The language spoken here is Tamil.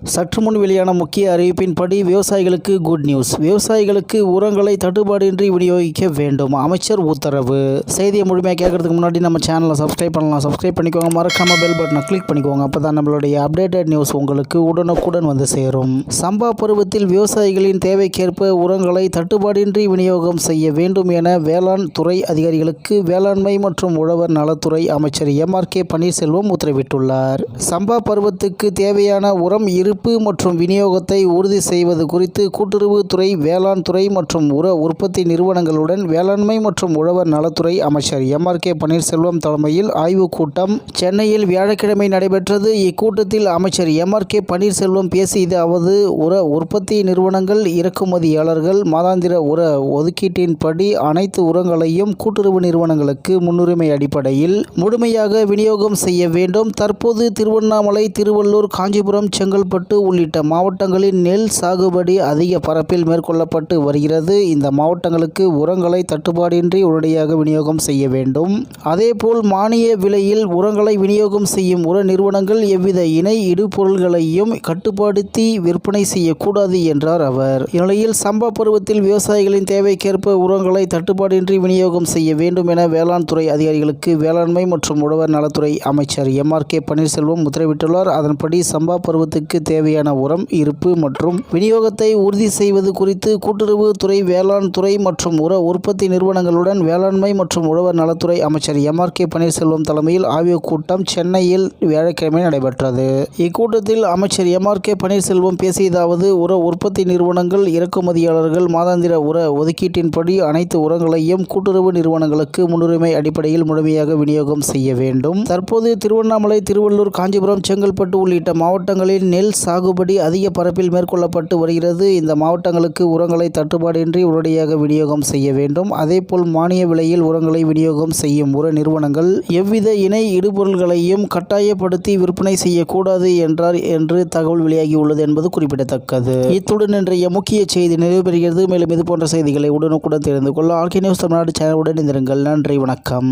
சற்று முன் வெளியான முக்கிய அறிவிப்பின்படி விவசாயிகளுக்கு குட் நியூஸ். விவசாயிகளுக்கு உரங்களை தட்டுப்பாடின்றி விநியோகிக்க வேண்டும், அமைச்சர் உத்தரவு. செய்தியை முழுமையாக கேட்கறதுக்கு முன்னாடி நம்ம சேனலை சப்ஸ்கிரைப் பண்ணலாம். சப்ஸ்கிரைப் பண்ணிக்கோங்க, மறக்காம பெல் பட்டனை கிளிக் பண்ணிக்கோங்க. அப்போ தான் நம்மளுடைய அப்டேட்டட் நியூஸ் உங்களுக்கு உடனுக்குடன் வந்து சேரும். சம்பா பருவத்தில் விவசாயிகளின் தேவைக்கேற்ப உரங்களை தட்டுப்பாடின்றி விநியோகம் செய்ய வேண்டும் என வேளாண் துறை அதிகாரிகளுக்கு வேளாண்மை மற்றும் உழவர் நலத்துறை அமைச்சர் MRK பன்னீர்செல்வம் உத்தரவிட்டுள்ளார். சம்பா பருவத்துக்கு தேவையான உரம் இருப்பு மற்றும் விநியோகத்தை உறுதி செய்வது குறித்து கூட்டுறவுத்துறை, வேளாண் துறை மற்றும் உர உற்பத்தி நிறுவனங்களுடன் வேளாண்மை மற்றும் உழவர் நலத்துறை அமைச்சர் MRK பன்னீர்செல்வம் தலைமையில் ஆய்வுக் கூட்டம் சென்னையில் வியாழக்கிழமை நடைபெற்றது. இக்கூட்டத்தில் அமைச்சர் MRK பன்னீர்செல்வம் பேசியதாவது, உர உற்பத்தி நிறுவனங்கள், இறக்குமதியாளர்கள் மாதாந்திர உர ஒதுக்கீட்டின்படி அனைத்து உரங்களையும் கூட்டுறவு நிறுவனங்களுக்கு முன்னுரிமை அடிப்படையில் முழுமையாக விநியோகம் செய்ய வேண்டும். தற்போது திருவண்ணாமலை, திருவள்ளூர், காஞ்சிபுரம், செங்கல்பட்டு உள்ளிட்ட மாவட்டங்களில் நெல் சாகுபடி அதிக பரப்பில் மேற்கொள்ளப்பட்டு வருகிறது. இந்த மாவட்டங்களுக்கு உரங்களை தட்டுப்பாடின்றி உடனடியாக விநியோகம் செய்ய வேண்டும். அதேபோல் மானிய விலையில் உரங்களை விநியோகம் செய்யும் உர நிறுவனங்கள் எவ்வித இணை இடுபொருள்களையும் கட்டுப்படுத்தி விற்பனை செய்யக்கூடாது என்றார் அவர். இந்நிலையில் சம்பா பருவத்தில் விவசாயிகளின் தேவைக்கேற்ப உரங்களை தட்டுப்பாடின்றி விநியோகம் செய்ய வேண்டும் என வேளாண் துறை அதிகாரிகளுக்கு வேளாண்மை மற்றும் உழவர் நலத்துறை அமைச்சர் MRK பன்னீர்செல்வம் உத்தரவிட்டுள்ளார். அதன்படி சம்பா பருவத்துக்கு தேவையான உரம் இருப்பு மற்றும் விநியோகத்தை உறுதி செய்வது குறித்து கூட்டுறவு துறை, வேளாண் துறை மற்றும் உர உற்பத்தி நிறுவனங்களுடன் வேளாண்மை மற்றும் உழவர் நலத்துறை அமைச்சர் MRK பன்னீர்செல்வம் தலைமையில் ஆய்வுக் கூட்டம் சென்னையில் வியாழக்கிழமை நடைபெற்றது. இக்கூட்டத்தில் அமைச்சர் MRK பன்னீர்செல்வம் பேசியதாவது, உர உற்பத்தி நிறுவனங்கள், இறக்குமதியாளர்கள் மாதாந்திர உர ஒதுக்கீட்டின்படி அனைத்து உரங்களையும் கூட்டுறவு நிறுவனங்களுக்கு முன்னுரிமை அடிப்படையில் முழுமையாக விநியோகம் செய்ய வேண்டும். தற்போது திருவண்ணாமலை, திருவள்ளூர், காஞ்சிபுரம், செங்கல்பட்டு உள்ளிட்ட மாவட்டங்களில் நெல் சாகுபடி அதிக பரப்பில் மேற்கொள்ளப்பட்டு வருகிறது. இந்த மாவட்டங்களுக்கு உரங்களை தட்டுப்பாடின்றி உடனடியாக விநியோகம் செய்ய வேண்டும். அதேபோல் மானிய விலையில் உரங்களை விநியோகம் செய்யும் உர நிறுவனங்கள் எவ்வித இணை இடுபொருள்களையும் கட்டாயப்படுத்தி விற்பனை செய்யக்கூடாது என்றார் என்று தகவல் வெளியாகியுள்ளது என்பது குறிப்பிடத்தக்கது. இத்துடன் இன்றைய முக்கிய செய்தி நிறைவு பெறுகிறது. மேலும் இதுபோன்ற செய்திகளை உடனுக்குடன் தெரிந்து கொள்ள ஆர்கே நியூஸ் தமிழ்நாடு சேனலுடன் இணைந்திருங்கள். நன்றி, வணக்கம்.